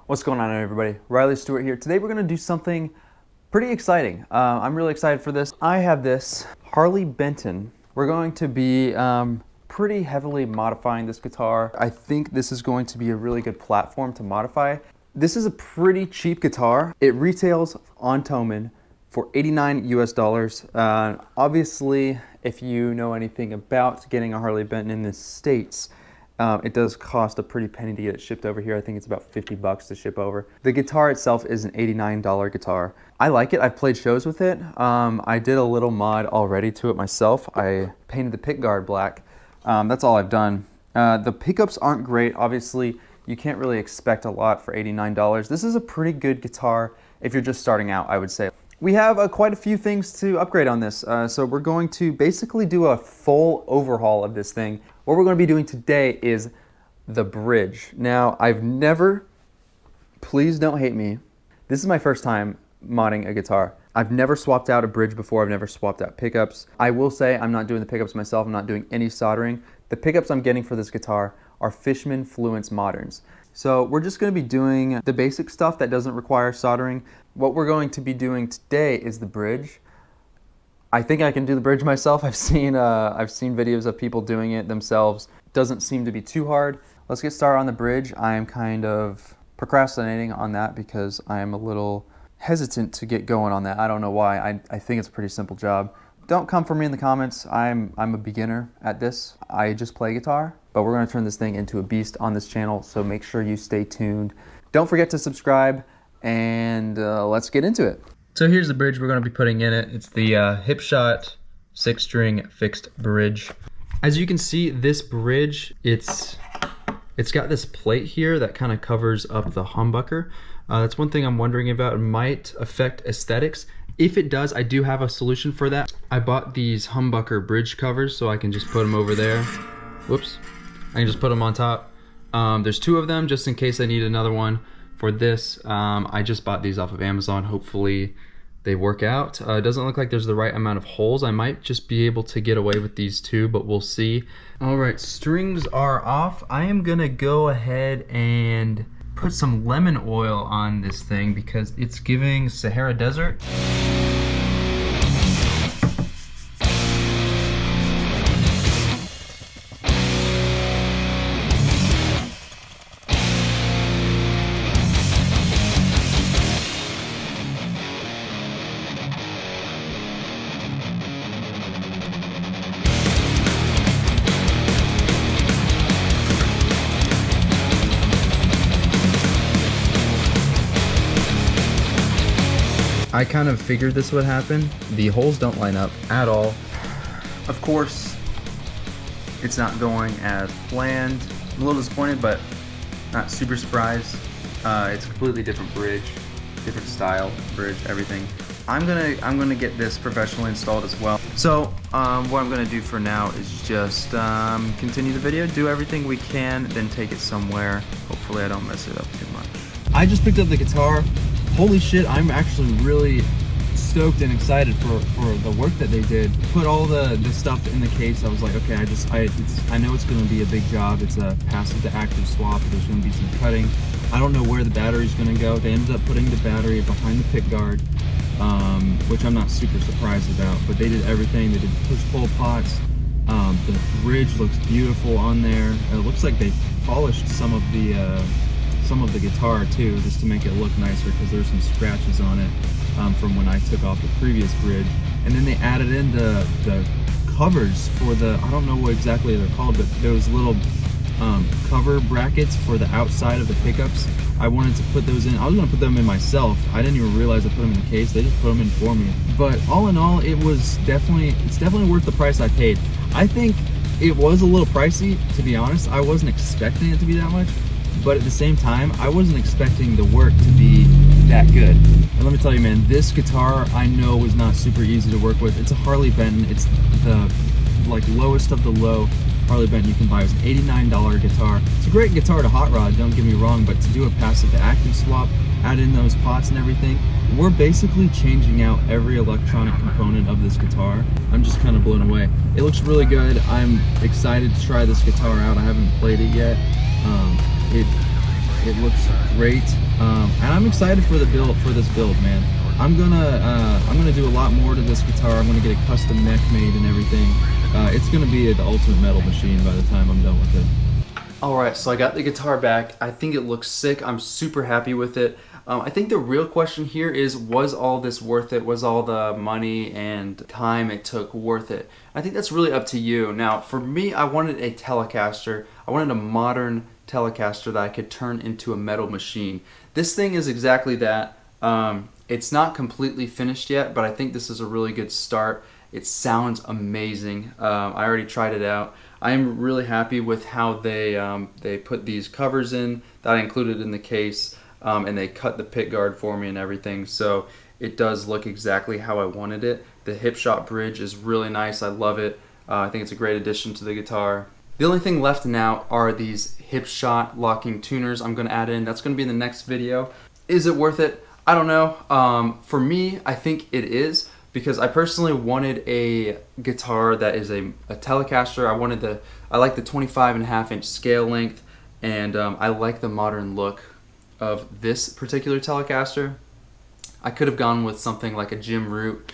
What's going on, everybody? Riley Stewart here. Today we're going to do something pretty exciting. I'm really excited for this. I have this Harley Benton. We're going to be pretty heavily modifying this guitar. I think this is going to be a really good platform to modify. This is a pretty cheap guitar. It retails on Thomann for $89 US. Obviously, if you know anything about getting a Harley Benton in the States, it does cost a pretty penny to get it shipped over here. I think it's about 50 bucks to ship over. The guitar itself is an $89 guitar. I like it. I've played shows with it. I did a little mod already to it myself. I painted the pick guard black. That's all I've done. The pickups aren't great. Obviously, you can't really expect a lot for $89. This is a pretty good guitar if you're just starting out, I would say. We have quite a few things to upgrade on this, so we're going to basically do a full overhaul of this thing. What we're going to be doing today is the bridge. Now, I've never, please don't hate me, this is my first time modding a guitar. I've never swapped out a bridge before. I've never swapped out pickups. I will say I'm not doing the pickups myself. I'm not doing any soldering. The pickups I'm getting for this guitar are Fishman Fluence Moderns. So we're just going to be doing the basic stuff that doesn't require soldering. What we're going to be doing today is the bridge. I think I can do the bridge myself. I've seen videos of people doing it themselves. Doesn't seem to be too hard. Let's get started on the bridge. I am kind of procrastinating on that because I am a little hesitant to get going on that. I don't know why. I think it's a pretty simple job. Don't come for me in the comments. I'm a beginner at this. I just play guitar, but we're going to turn this thing into a beast on this channel, so make sure you stay tuned. Don't forget to subscribe, and let's get into it. So here's the bridge we're going to be putting in it. It's the hipshot 6-string fixed bridge. As you can see, this bridge, it's got this plate here that kind of covers up the humbucker. That's one thing I'm wondering about. It might affect aesthetics. If it does, I do have a solution for that. I bought these humbucker bridge covers, so I can just put them over there. Whoops. I can just put them on top. There's 2 of them just in case I need another one. For this, I just bought these off of Amazon. Hopefully they work out. It doesn't look like there's the right amount of holes. I might just be able to get away with these 2, but we'll see. All right, strings are off. I am gonna go ahead and put some lemon oil on this thing because it's giving Sahara Desert. I kind of figured this would happen. The holes don't line up at all. Of course, it's not going as planned. I'm a little disappointed, but not super surprised. It's a completely different bridge, different style bridge, everything. I'm gonna get this professionally installed as well. So what I'm gonna do for now is just continue the video, do everything we can, then take it somewhere. Hopefully I don't mess it up too much. I just picked up the guitar. Holy shit, I'm actually really stoked and excited for the work that they did. Put all the stuff in the case. I was like, okay, I know it's gonna be a big job. It's a passive to active swap. There's gonna be some cutting. I don't know where the battery's gonna go. They ended up putting the battery behind the pick guard, which I'm not super surprised about, but they did everything. They did push-pull pots. The bridge looks beautiful on there. It looks like they polished some of the guitar too, just to make it look nicer, because there's some scratches on it from when I took off the previous bridge. And then they added in the covers for the, I don't know what exactly they're called, but those little cover brackets for the outside of the pickups. I wanted to put those in. I was going to put them in myself. I didn't even realize I put them in the case. They just put them in for me. But all in all, it's definitely worth the price I paid. I think it was a little pricey, to be honest. I wasn't expecting it to be that much. But at the same time, I wasn't expecting the work to be that good. And let me tell you, man, this guitar I know was not super easy to work with. It's a Harley Benton. It's the lowest of the low Harley Benton you can buy. It's an $89 guitar. It's a great guitar to hot rod, don't get me wrong, but to do a passive to active swap, add in those pots and everything, we're basically changing out every electronic component of this guitar. I'm just kind of blown away. It looks really good. I'm excited to try this guitar out. I haven't played it yet. It looks great, and I'm excited for this build, man. I'm gonna do a lot more to this guitar. I'm gonna get a custom neck made and everything. It's gonna be the ultimate metal machine by the time I'm done with it. Alright, so I got the guitar back. I think it looks sick. I'm super happy with it. I think the real question here is, was all this worth it? Was all the money and time it took worth it? I think that's really up to you. Now, for me, I wanted a Telecaster. I wanted a modern Telecaster that I could turn into a metal machine. This thing is exactly that. It's not completely finished yet, but I think this is a really good start. It sounds amazing. I already tried it out. I'm really happy with how they put these covers in that I included in the case, and they cut the pick guard for me and everything, so it does look exactly how I wanted it. The hipshot bridge is really nice. I love it. I think it's a great addition to the guitar. The only thing left now are these hipshot locking tuners I'm going to add in. That's going to be in the next video. Is it worth it? I don't know. For me, I think it is, because I personally wanted a guitar that is a Telecaster. I like the 25.5-inch scale length, and I like the modern look of this particular Telecaster. I could have gone with something like a Jim Root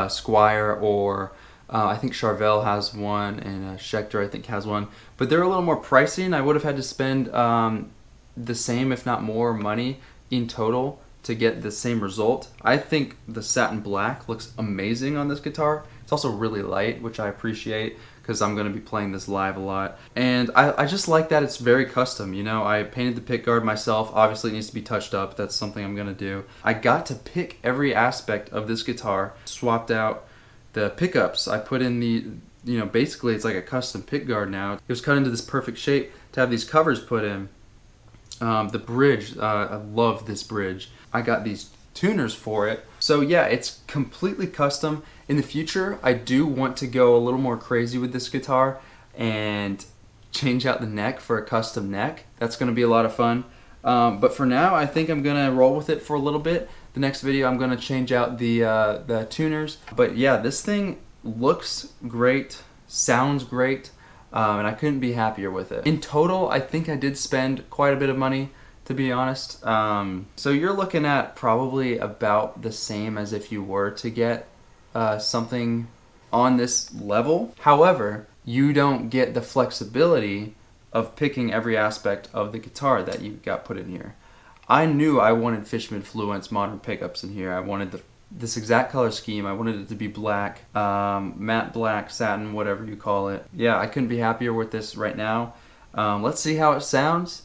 Squire, or I think Charvel has one, and Schecter I think has one, but they're a little more pricey, and I would have had to spend the same, if not more, money in total to get the same result. I think the satin black looks amazing on this guitar. It's also really light, which I appreciate because I'm going to be playing this live a lot. And I just like that it's very custom. You know, I painted the pick guard myself. Obviously it needs to be touched up. That's something I'm going to do. I got to pick every aspect of this guitar. Swapped out the pickups. I put in the, you know, basically it's like a custom pick guard now. It was cut into this perfect shape to have these covers put in. The bridge, I love this bridge. I got these tuners for it. So yeah, it's completely custom. In the future, I do want to go a little more crazy with this guitar and change out the neck for a custom neck. That's going to be a lot of fun. But for now, I think I'm going to roll with it for a little bit. The next video, I'm going to change out the tuners. But yeah, this thing looks great, sounds great. And I couldn't be happier with it. In total, I think I did spend quite a bit of money, to be honest. So you're looking at probably about the same as if you were to get something on this level. However, you don't get the flexibility of picking every aspect of the guitar that you got put in here. I knew I wanted Fishman Fluence Modern pickups in here. I wanted this exact color scheme. I wanted it to be black, matte black, satin, whatever you call it. Yeah, I couldn't be happier with this right now. Let's see how it sounds.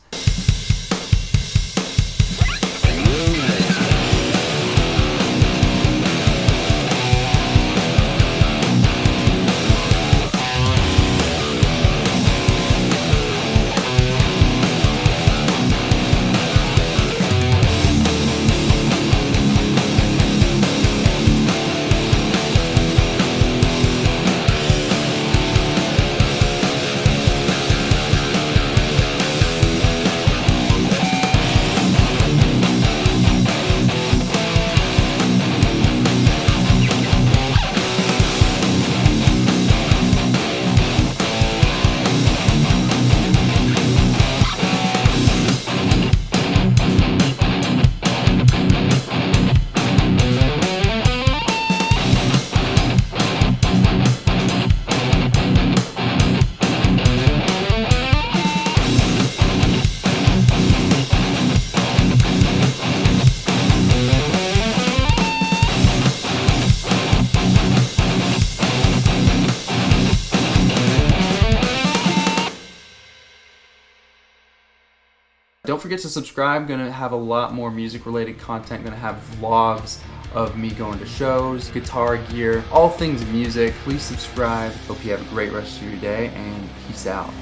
Don't forget to subscribe. I'm going to have a lot more music related content. I'm going to have vlogs of me going to shows, guitar gear, all things music. Please subscribe. Hope you have a great rest of your day, and peace out.